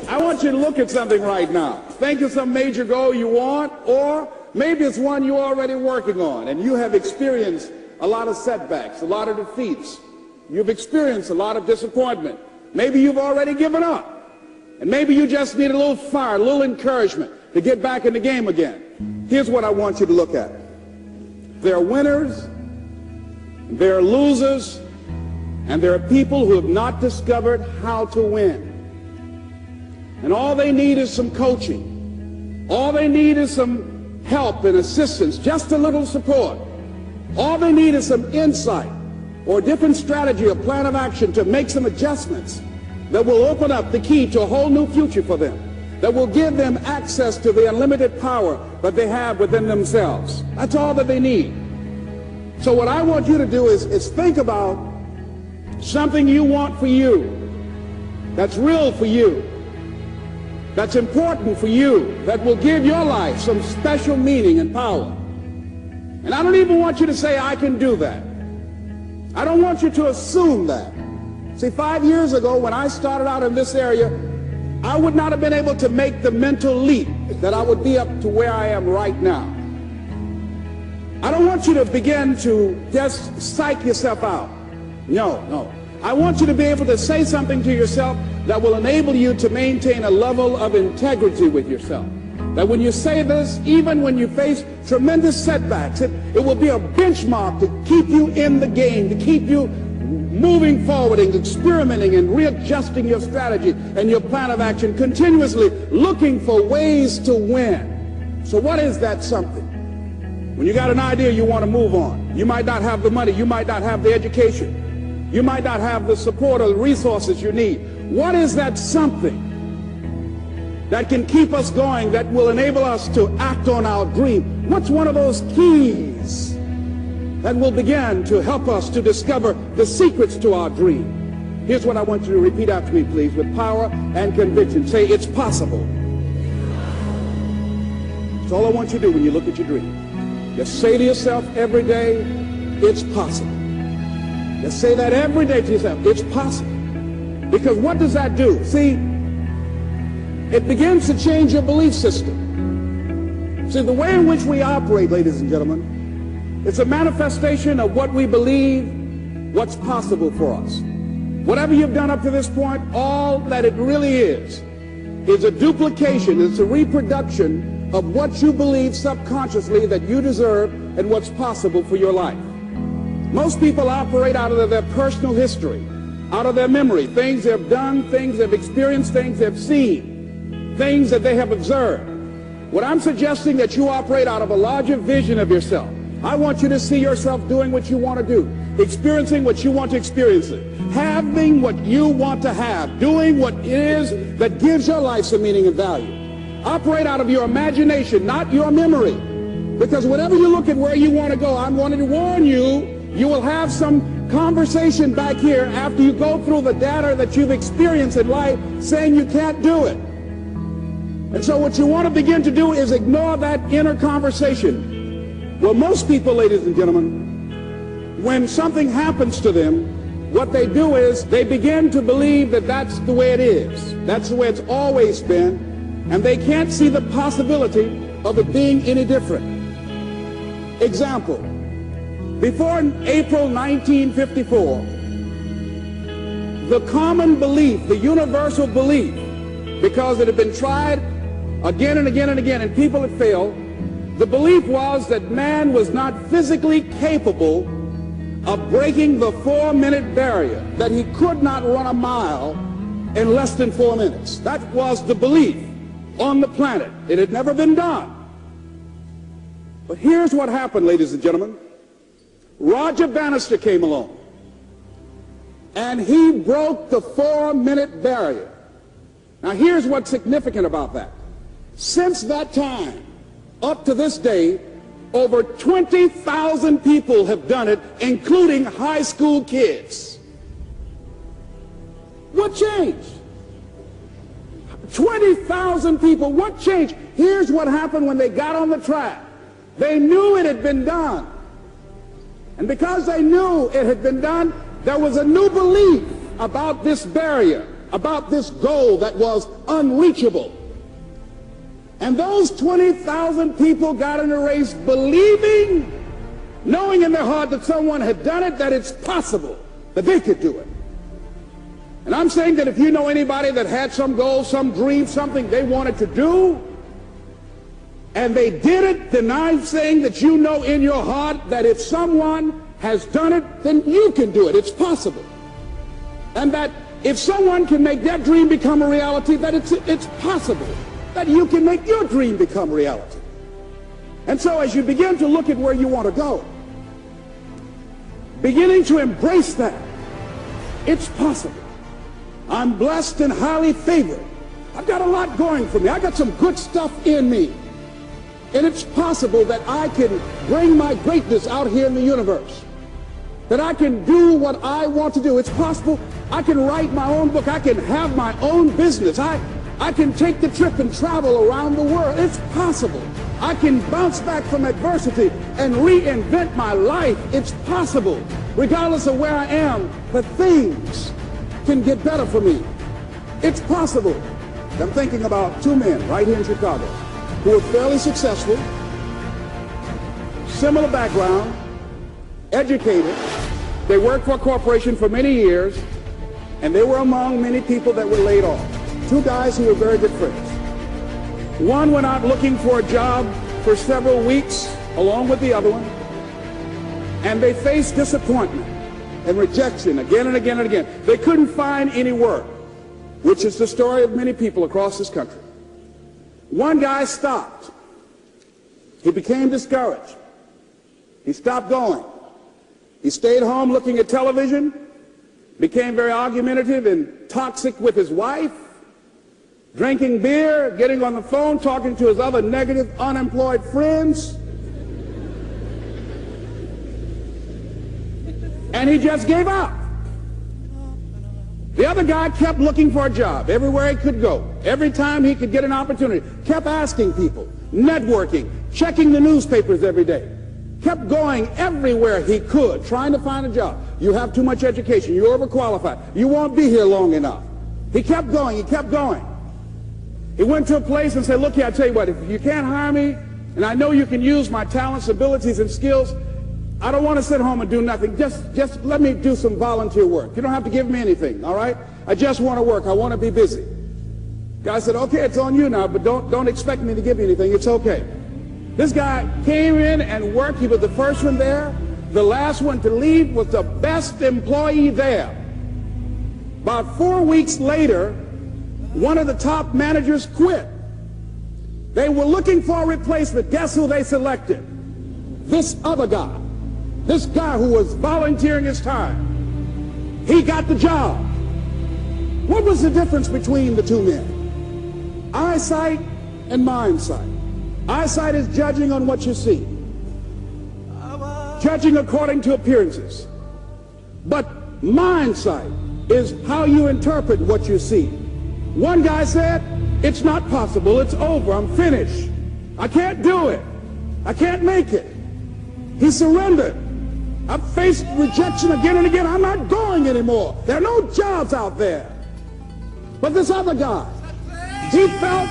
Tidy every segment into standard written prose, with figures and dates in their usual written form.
I want you to look at something right now. Think of some major goal you want, or maybe it's one you're already working on, and you have experienced a lot of setbacks, a lot of defeats. You've experienced a lot of disappointment. Maybe you've already given up, and maybe you just need a little fire, a little encouragement to get back in the game again. Here's what I want you to look at. There are winners, there are losers, and there are people who have not discovered how to win. And all they need is some coaching. All they need is some help and assistance, just a little support. All they need is some insight or a different strategy or plan of action to make some adjustments that will open up the key to a whole new future for them, that will give them access to the unlimited power that they have within themselves. That's all that they need. So what I want you to do is think about something you want for you, that's real for you, that's important for you, that will give your life some special meaning and power. And I don't even want you to say, I can do that. I don't want you to assume that. See, 5 years ago when I started out in this area, I would not have been able to make the mental leap that I would be up to where I am right now. I don't want you to begin to just psych yourself out. No. I want you to be able to say something to yourself that will enable you to maintain a level of integrity with yourself. That when you say this, even when you face tremendous setbacks, it will be a benchmark to keep you in the game, to keep you moving forward and experimenting and readjusting your strategy and your plan of action, continuously looking for ways to win. So what is that something? When you got an idea you want to move on, you might not have the money, you might not have the education, you might not have the support or the resources you need. What is that something that can keep us going, that will enable us to act on our dream? What's one of those keys that will begin to help us to discover the secrets to our dream? Here's what I want you to repeat after me, please, with power and conviction. Say, it's possible. That's all I want you to do when you look at your dream. Just say to yourself every day, it's possible. Just say that every day to yourself, it's possible. Because what does that do? See, it begins to change your belief system. See, the way in which we operate, ladies and gentlemen, it's a manifestation of what we believe, what's possible for us. Whatever you've done up to this point, all that it really is a duplication, it's a reproduction of what you believe subconsciously that you deserve and what's possible for your life. Most people operate out of their personal history, out of their memory, things they've done, things they've experienced, things they've seen, things that they have observed. What I'm suggesting that you operate out of a larger vision of yourself. I want you to see yourself doing what you want to do, experiencing what you want to experience, having what you want to have, doing what it is that gives your life some meaning and value. Operate out of your imagination, not your memory. Because whenever you look at where you want to go, I'm wanting to warn you, you will have some conversation back here after you go through the data that you've experienced in life saying you can't do it. And so what you want to begin to do is ignore that inner conversation. Well, most people, ladies and gentlemen, when something happens to them, what they do is they begin to believe that that's the way it is. That's the way it's always been. And they can't see the possibility of it being any different. Example, before April 1954, the common belief, the universal belief, because it had been tried again and again and again and people had failed, the belief was that man was not physically capable of breaking the 4-minute barrier, that he could not run a mile in less than 4 minutes. That was the belief on the planet. It had never been done. But here's what happened, ladies and gentlemen. Roger Bannister came along, and he broke the 4-minute barrier. Now here's what's significant about that. Since that time, up to this day, over 20,000 people have done it, including high school kids. What changed? 20,000 people. What changed? Here's what happened when they got on the track. They knew it had been done. And because they knew it had been done, there was a new belief about this barrier. about this goal that was unreachable. And those 20,000 people got in a race believing, knowing in their heart that someone had done it, that it's possible, that they could do it. And I'm saying that if you know anybody that had some goal, some dream, something they wanted to do, and they did it, then I'm saying that you know in your heart that if someone has done it, then you can do it. It's possible. And that if someone can make their dream become a reality, that it's possible that you can make your dream become reality. And so as you begin to look at where you want to go, beginning to embrace that, it's possible. I'm blessed and highly favored. I've got a lot going for me. I got some good stuff in me. And it's possible that I can bring my greatness out here in the universe. That I can do what I want to do. It's possible I can write my own book. I can have my own business. I can take the trip and travel around the world. It's possible. I can bounce back from adversity and reinvent my life. It's possible. Regardless of where I am, the things can get better for me. It's possible. I'm thinking about two men right here in Chicago who were fairly successful, similar background, educated. They worked for a corporation for many years, and they were among many people that were laid off. Two guys who were very good friends. One went out looking for a job for several weeks along with the other one, and they faced disappointment and rejection again and again and again. They couldn't find any work, which is the story of many people across this country. One guy stopped. He became discouraged. He stopped going. He stayed home looking at television, became very argumentative and toxic with his wife, drinking beer, getting on the phone, talking to his other negative, unemployed friends. And he just gave up. The other guy kept looking for a job everywhere he could go. Every time he could get an opportunity, kept asking people, networking, checking the newspapers every day. Kept going everywhere he could, trying to find a job. You have too much education. You're overqualified. You won't be here long enough. He kept going. He kept going. He went to a place and said, look here, I tell you what, if you can't hire me, and I know you can use my talents, abilities, and skills, I don't want to sit home and do nothing. Just let me do some volunteer work. You don't have to give me anything, all right? I just want to work. I want to be busy. Guy said, okay, it's on you now, but don't expect me to give you anything. It's okay. This guy came in and worked. He was the first one there. The last one to leave was the best employee there. About 4 weeks later, one of the top managers quit. They were looking for a replacement. Guess who they selected? This other guy. This guy who was volunteering his time. He got the job. What was the difference between the two men? Eyesight and mindsight. Eyesight is judging on what you see, judging according to appearances. But mindsight is how you interpret what you see. One guy said, it's not possible, it's over, I'm finished. I can't do it. I can't make it. He surrendered. I've faced rejection again and again. I'm not going anymore. There are no jobs out there. But this other guy, he felt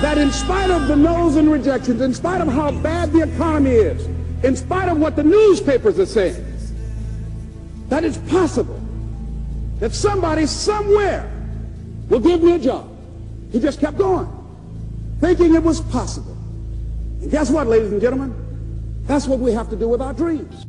that in spite of the no's and rejections, in spite of how bad the economy is, in spite of what the newspapers are saying, that it's possible that somebody somewhere will give me a job. He just kept going, thinking it was possible. And guess what, ladies and gentlemen? That's what we have to do with our dreams.